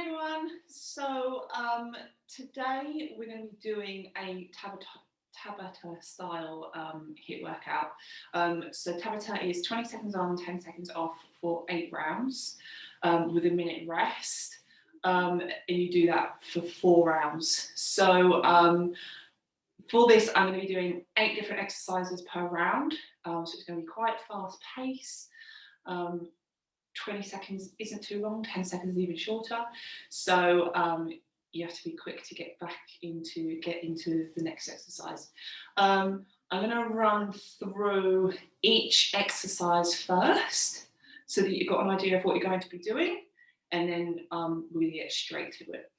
everyone. So today we're going to be doing a Tabata style HIIT workout. So Tabata is 20 seconds on, 10 seconds off for 8 rounds with a minute rest. And you do that for 4 rounds. So for this, I'm going to be doing 8 different exercises per round. So it's going to be quite fast pace. 20 seconds isn't too long, 10 seconds is even shorter. So you have to be quick to get into the next exercise. I'm going to run through each exercise first so that you've got an idea of what you're going to be doing, and then we'll get straight to it.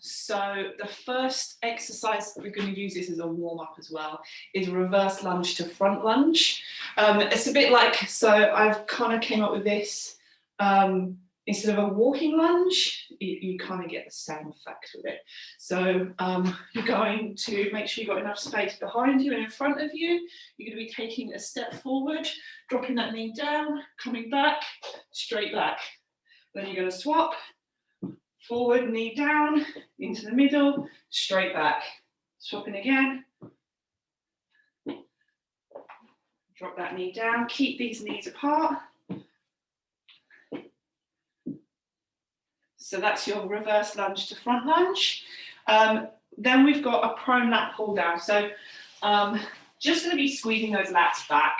So the first exercise that we're going to use, this as a warm-up as well, is reverse lunge to front lunge. It's a bit like, so I've kind of came up with this, instead of a walking lunge, you kind of get the same effect with it. So you're going to make sure you've got enough space behind you and in front of you. You're going to be taking a step forward, dropping that knee down, coming back, straight back. Then you're going to swap. Forward, knee down, into the middle, straight back. Swapping again. Drop that knee down. Keep these knees apart. So that's your reverse lunge to front lunge. Then we've got a prone lat pull down. So just going to be squeezing those lats back,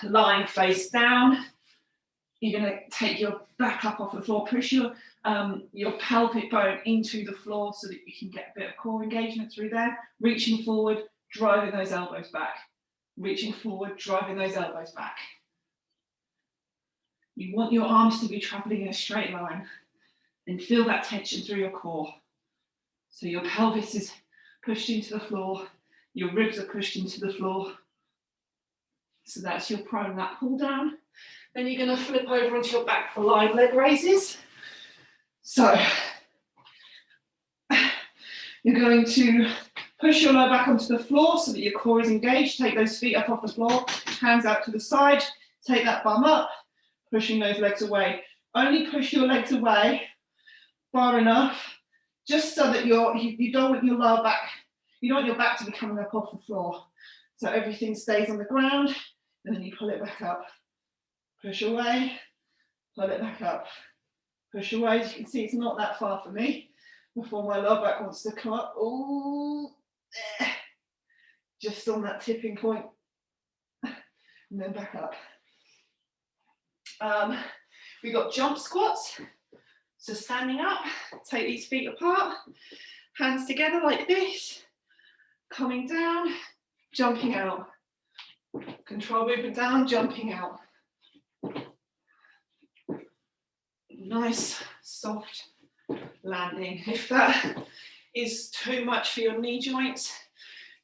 lying face down. You're going to take your back up off the floor, push your pelvic bone into the floor so that you can get a bit of core engagement through there. Reaching forward, driving those elbows back. Reaching forward, driving those elbows back. You want your arms to be traveling in a straight line and feel that tension through your core. So your pelvis is pushed into the floor, your ribs are pushed into the floor. So that's your prone lat pull down. Then you're going to flip over onto your back for lying leg raises. So you're going to push your lower back onto the floor so that your core is engaged. Take those feet up off the floor, hands out to the side, take that bum up, pushing those legs away. Only push your legs away far enough, just so that you don't want your lower back, you don't want your back to be coming up off the floor. So everything stays on the ground, and then you pull it back up. Push away, pull it back up. Push away. As you can see, it's not that far for me before my lower back wants to come up. Oh, just on that tipping point, and then back up. We've got jump squats. So standing up, take these feet apart, hands together like this, coming down, jumping out. Control movement down, jumping out. Nice, soft landing. If that is too much for your knee joints,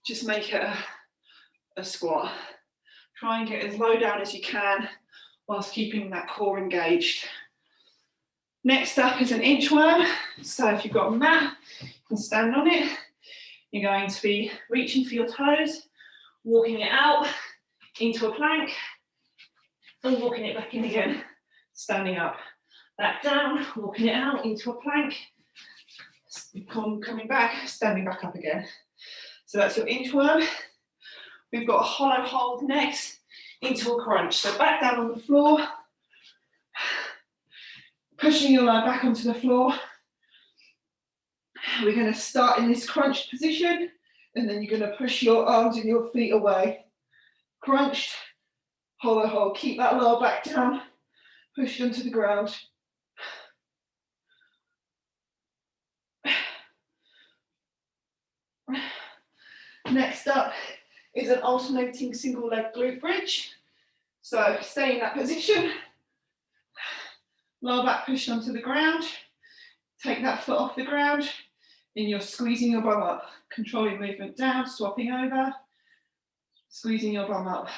just make it a squat. Try and get as low down as you can whilst keeping that core engaged. Next up is an inchworm. So if you've got a mat, you can stand on it. You're going to be reaching for your toes, walking it out into a plank, and walking it back in again, standing up. Back down, walking it out into a plank, coming back, standing back up again. So that's your inchworm. We've got a hollow hold next into a crunch. So back down on the floor, pushing your lower back onto the floor. We're going to start in this crunch position, and then you're going to push your arms and your feet away. Crunched, hollow hold. Keep that lower back down, push onto the ground. Next up is an alternating single leg glute bridge. So stay in that position, lower back pushed onto the ground, take that foot off the ground, and you're squeezing your bum up. Control your movement down, swapping over, squeezing your bum up.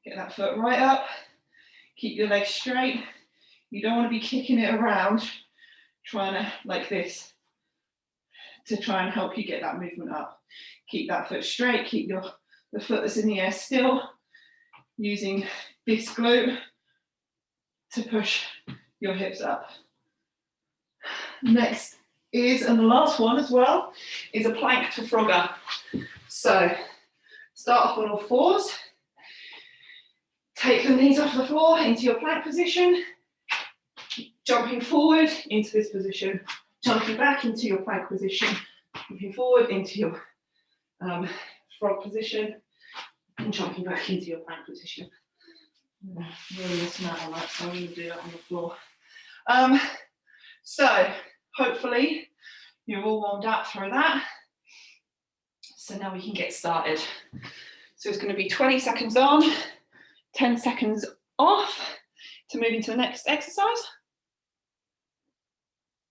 Get that foot right up, keep your legs straight. You don't want to be kicking it around, trying to, like this, to try and help you get that movement up. Keep that foot straight, keep the foot that's in the air still, using this glute to push your hips up. Next is, and the last one as well, is a plank to frogger. So start off on all fours, take the knees off the floor into your plank position, jumping forward into this position, jumping back into your plank position, jumping forward into your frog position, and jumping back into your plank position. Really missing out on that, so I'm going to do that on the floor. So hopefully you're all warmed up through that. So now we can get started. So it's going to be 20 seconds on, 10 seconds off to move into the next exercise.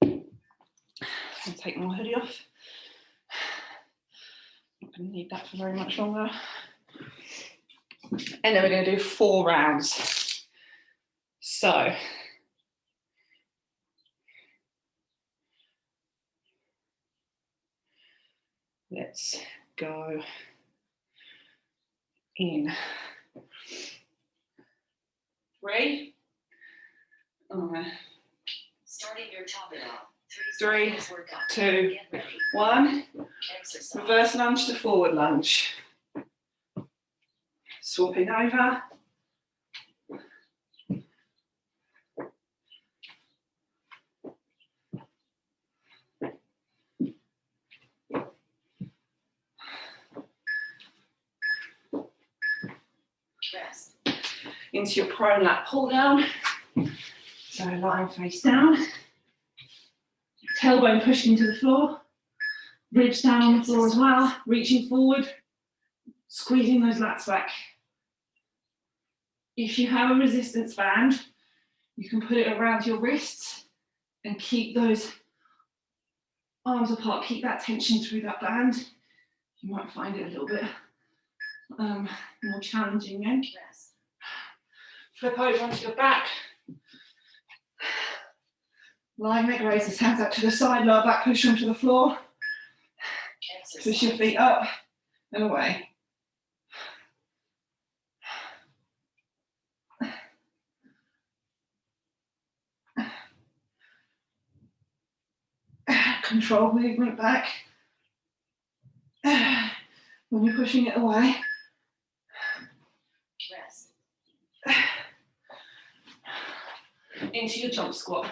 I'll take my hoodie off. Not going to need that for very much longer. And then we're going to do 4 rounds. So let's go in. 3. Starting your Tabata. 3, 2, 1. Reverse lunge to forward lunge. Swapping over. Rest. Into your prone lat pull down. So lying face down. Tailbone pushed into the floor. Ribs down on the floor as well. Reaching forward. Squeezing those lats back. If you have a resistance band, you can put it around your wrists and keep those arms apart. Keep that tension through that band. You might find it a little bit more challenging then. Flip over onto your back. Lying leg raises, hands out to the side, lower back push onto the floor. Push your feet up and away. Control movement back. When you're pushing it away. Rest. Into your jump squat.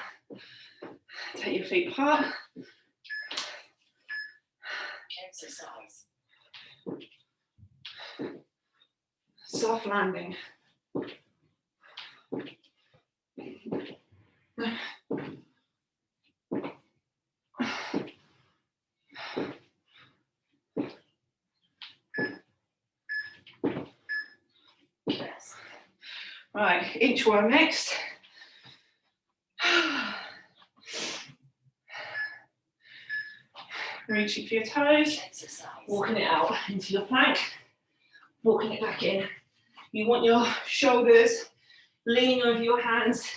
Take your feet apart. Exercise. Soft landing. Rest. Right, inchworm next. Reaching for your toes, Exercise. walking it out into your plank, walking it back in. You want your shoulders leaning over your hands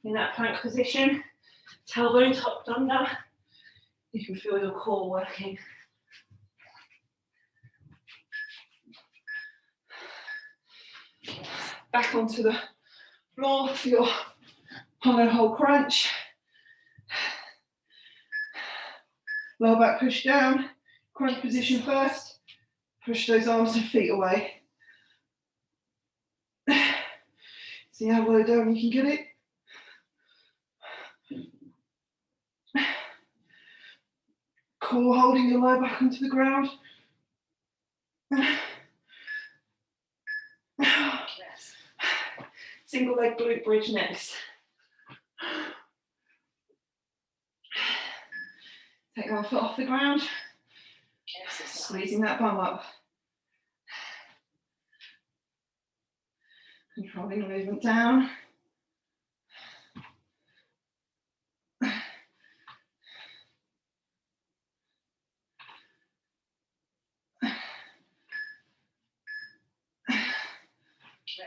in that plank position, tailbone tucked under. You can feel your core working. Back onto the floor for your Hollowhold Crunch. Lower back push down, crunch position first. Push those arms and feet away. See how low down you can get it. Core holding your lower back onto the ground. Rest. Single leg glute bridge next. Take one foot off the ground. Exercise. Squeezing that bum up. Controlling the movement down.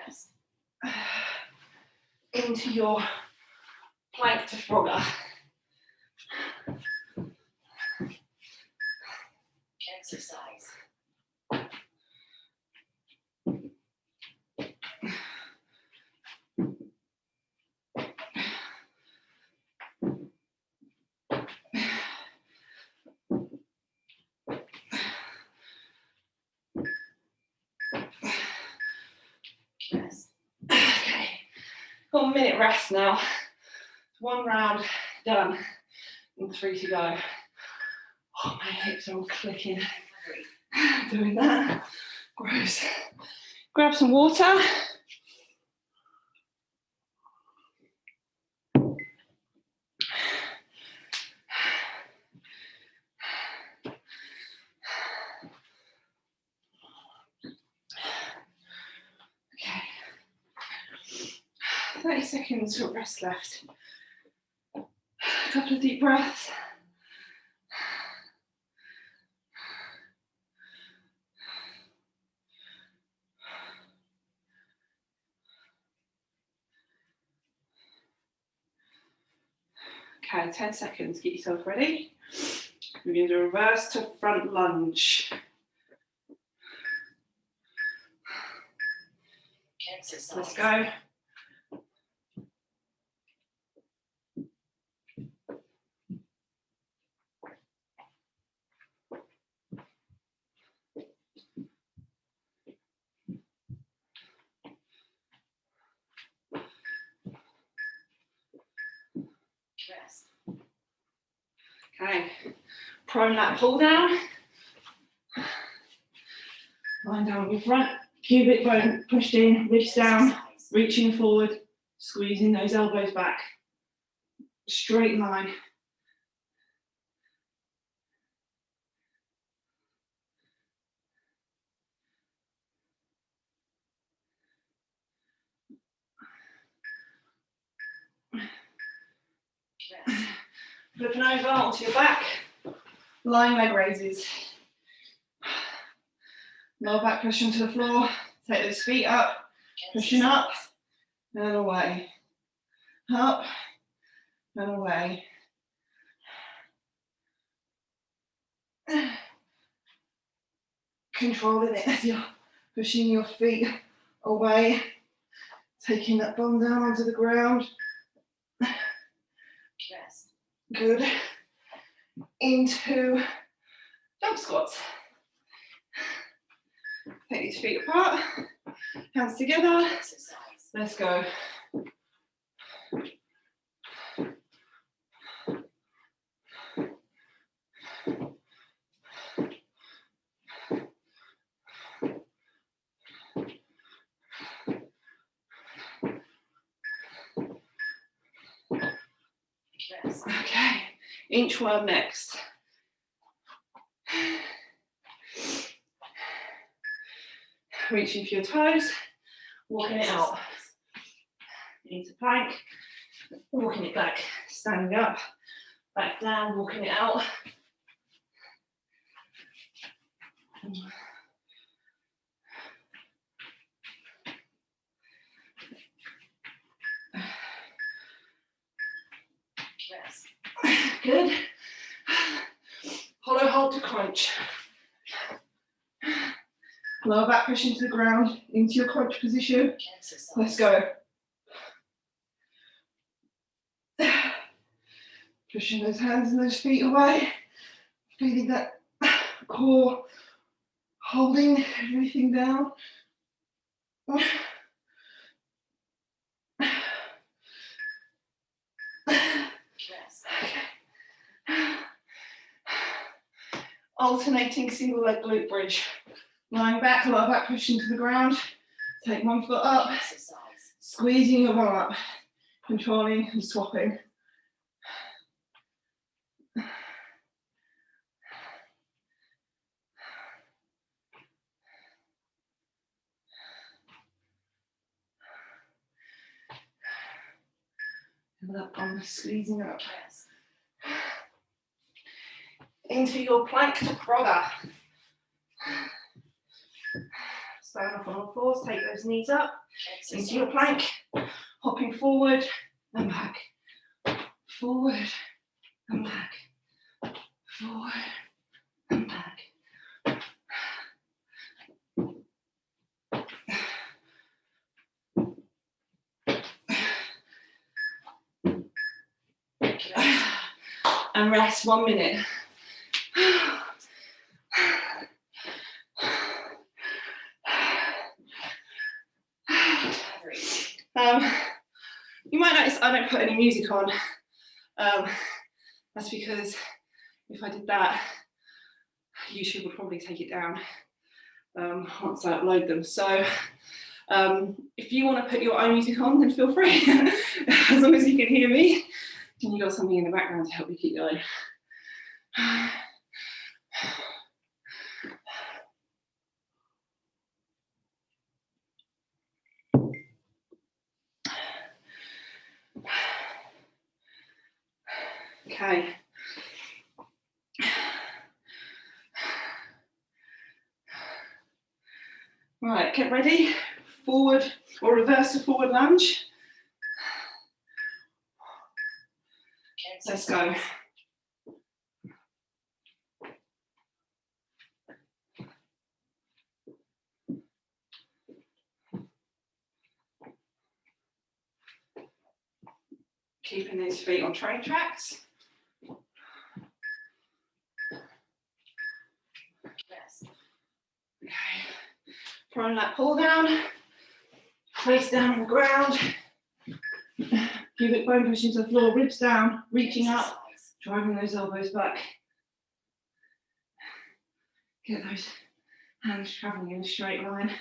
Rest. Into your plank to frogger. Exercise. Rest. Okay, got a minute rest now. 1 round done, and 3 to go. Oh, my hips are all clicking. Doing that. Gross. Grab some water. Okay. 30 seconds of rest left. A couple of deep breaths. Okay, 10 seconds, get yourself ready. We're going to do a reverse to front lunge. Exercise. Let's go. Rest. Okay, prone lat pull down. Lying down on your front, pubic bone pushed in, ribs down, Exercise. reaching forward, squeezing those elbows back. Straight line. Rest. Flipping over onto your back, lying leg raises. Lower back push onto the floor, take those feet up, pushing up and away. Up and away. Controlling it as you're pushing your feet away, taking that bum down onto the ground. Rest. Good. Into jump squats. Take these feet apart, hands together. Exercise. Let's go. Rest. Okay, inchworm next. Reaching for your toes, walking it out. Into plank, walking it back, standing up, back down, walking it out. Rest. Good. Hollowhold crunch. Lower back push into the ground, into your crunch position. Exercise. Let's go. Pushing those hands and those feet away. Feeling that core, holding everything down. Rest. Alternating single leg glute bridge. Lying back, lower back push into the ground. Take one foot up, Exercise. squeezing your bum up, controlling and swapping. And that bum squeezing up. Rest. Into your plank to crogger. Stand up on all fours, take those knees up. Exercise. Into your plank, hopping forward and back. Forward and back. Forward and back. And rest 1 minute. You might notice I don't put any music on. That's because if I did that, YouTube would probably take it down once I upload them. So if you want to put your own music on, then feel free, as long as you can hear me. And you've got something in the background to help you keep going. Okay. Right, get ready. Forward or reverse to forward lunge. Let's go. Keeping those feet on train tracks. Okay. Throwing that pull down. Face down on the ground. Pubic bone pushing to the floor, ribs down, reaching up, driving those elbows back. Get those hands traveling in a straight line.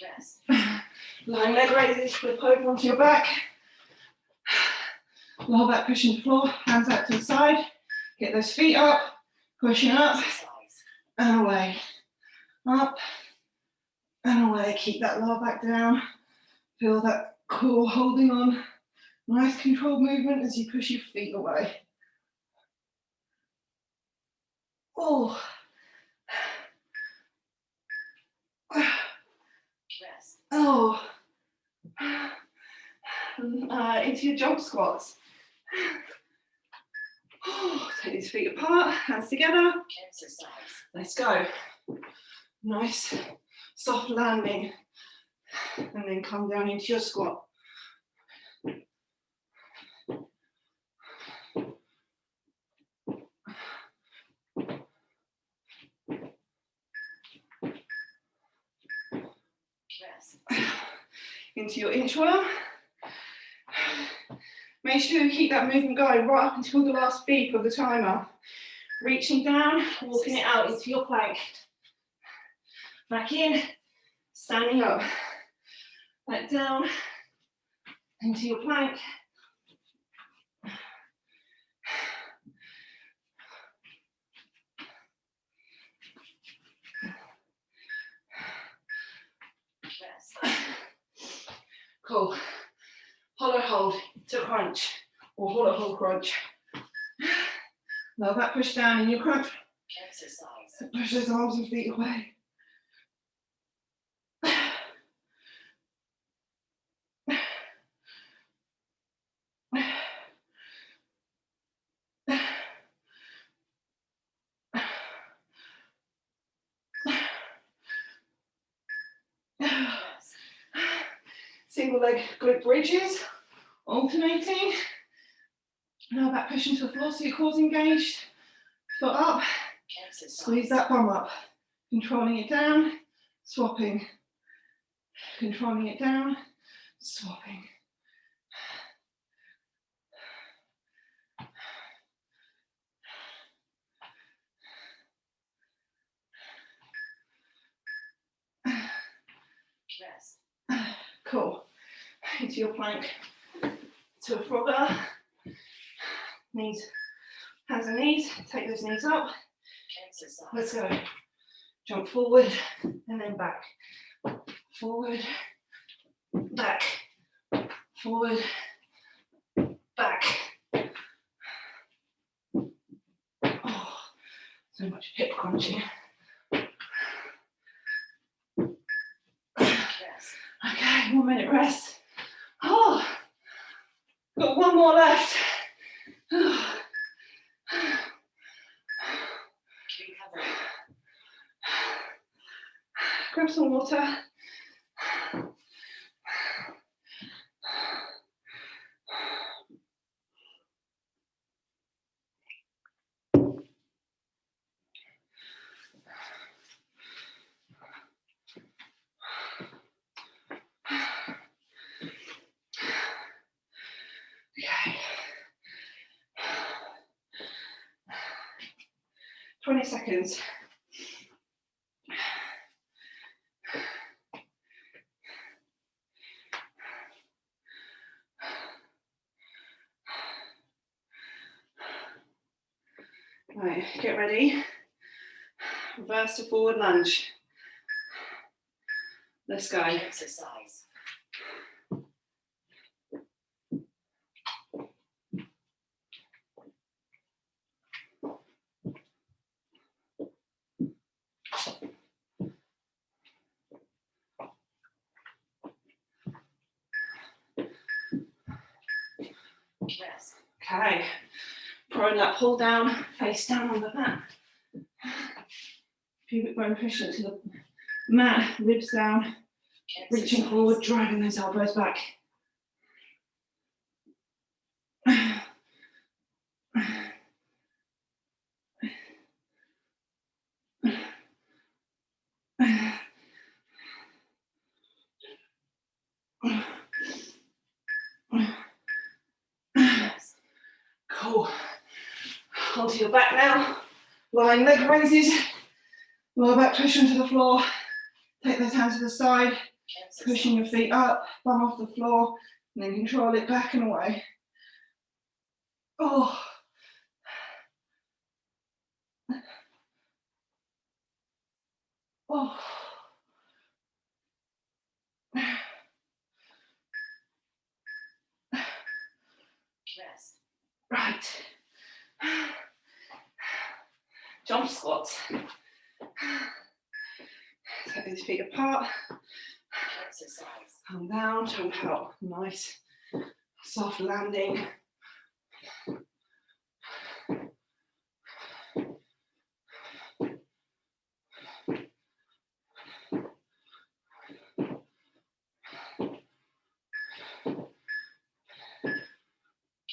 Rest. Lying leg raises, flip over onto your back. Lower back pushing the floor, hands out to the side. Get those feet up, pushing up and away. Up and away. Keep that lower back down. Feel that core holding on. Nice controlled movement as you push your feet away. Oh. Rest. Oh. Into your jog squats. Oh, take these feet apart, hands together. Exercise. Let's go. Nice, soft landing. And then come down into your squat. Rest. Into your inchworm. Make sure you keep that movement going right up until the last beep of the timer. Reaching down, walking it out into your plank. Back in, standing up. Back down, into your plank. Rest. Cool. Hollow hold to crunch or Hollowhold Crunch. Lower back push down in your crunch. Exercise. Push those arms and feet away. Rest. Single leg glute bridges, alternating. Now back pushing to the floor so your core's engaged. Foot up, Exercise. squeeze that bum up. Controlling it down, swapping. Controlling it down, swapping. Rest. Cool. Into your plank. To a frogger. Knees, hands and knees. Take those knees up. Exercise. Let's go. Jump forward and then back. Forward, back. Forward, back. Oh, so much hip crunching. Rest. Okay, 1 minute rest. Oh, got one more left. Recovery. Grab some water. 20 seconds. Right, get ready. Reverse to forward lunge. Let's go. Exercise. Rest. Okay, throwing that pull down, face down on the mat. Pubic bone pushing to the mat, ribs down, reaching forward, driving those elbows back. Rest. Cool. Onto your back now. Lying leg raises. Lower back push onto the floor. Take those hands to the side. Pushing your feet up, bum off the floor, and then control it back and away. Oh. Oh. Rest. Right. Jump squats. Take these feet apart. Exercise. Come down, jump out. Nice. Soft landing.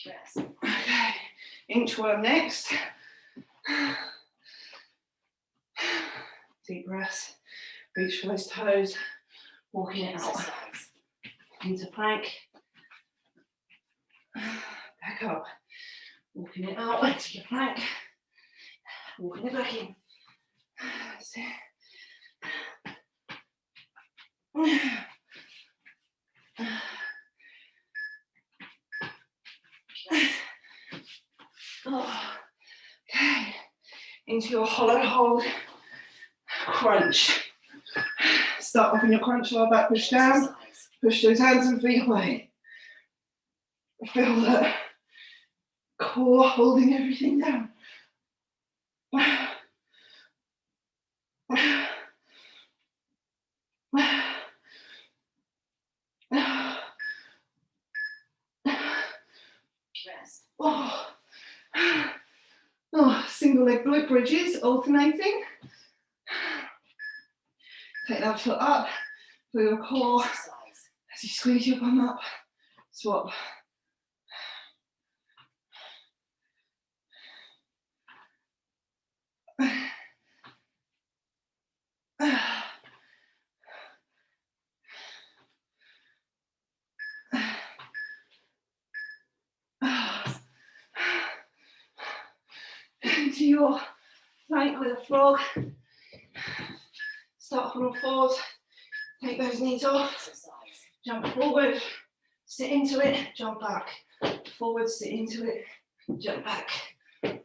Rest. Okay. Inchworm next. Deep breaths. Reach for those toes. Walking it out. Exercise. Into plank. Back up. Walking it out into your plank. Walking it back in. That's it. Oh, okay. Into your Hollowhold Crunch. Start off in your crunch, lower back push down. Exercise. Push those hands and feet away. Feel that core holding everything down. Rest. Oh. Oh, single leg glute bridges, alternating. Take that foot up for your core Exercise. as you squeeze your bum up. Swap. Into your plank with a frog. Start on all fours. Take those knees off. Exercise. Jump forward. Sit into it. Jump back. Forward. Sit into it. Jump back.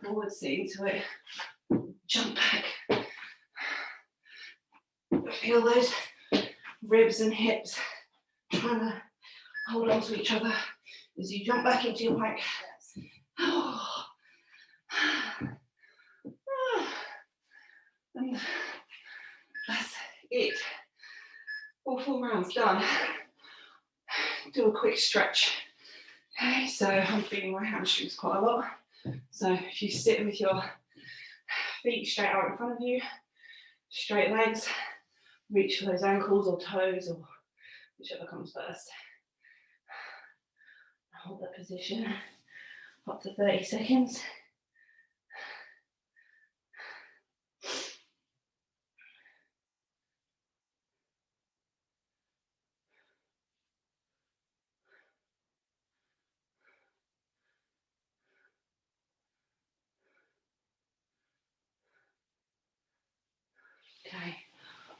Forward. Sit into it. Jump back. Feel those ribs and hips trying to hold on to each other as you jump back into your plank. Rest. And that's it. All 4 rounds done. Do a quick stretch. Okay, so I'm feeling my hamstrings quite a lot. So if you sit with your feet straight out in front of you, straight legs, reach for those ankles or toes or whichever comes first. Hold that position up to 30 seconds.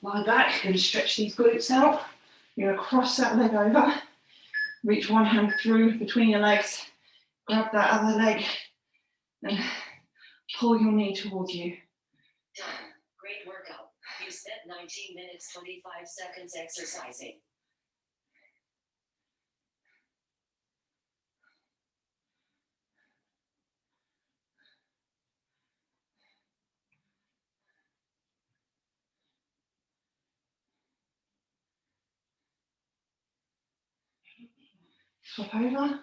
lie back and stretch these glutes out. You're going to cross that leg over, reach one hand through between your legs, grab that other leg and pull your knee towards you. Done. Great workout. You spent 19 minutes 25 seconds exercising. Swap over.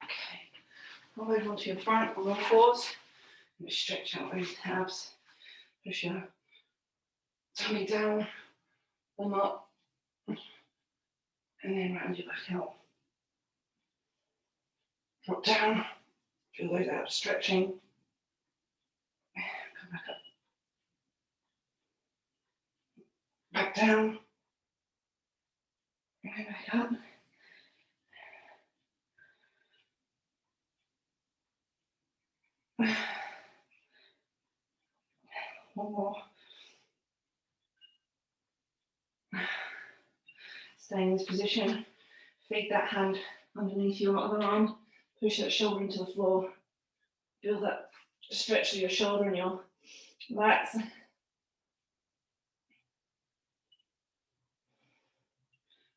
Okay, roll over onto your front on all fours. And stretch out those abs. Push your tummy down, them up, and then round your back out. Drop down, feel those abs stretching. Come back up. Back down. And back up. One more. Stay in this position. Feed that hand underneath your other arm. Push that shoulder into the floor. Feel that stretch through your shoulder and your lats.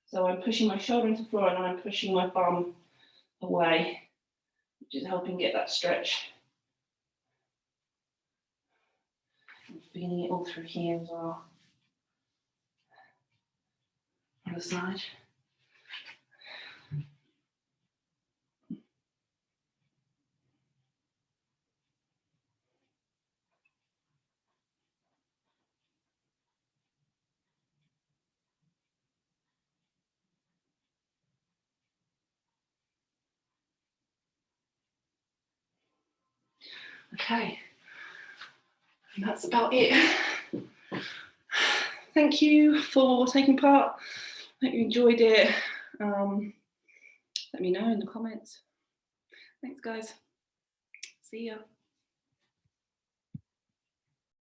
So I'm pushing my shoulder into the floor and I'm pushing my bum away, which is helping get that stretch. I'm feeling it all through here as well. Other side. Okay, and that's about it. Thank you for taking part. Hope you enjoyed it. Let me know in the comments. Thanks, guys. See ya.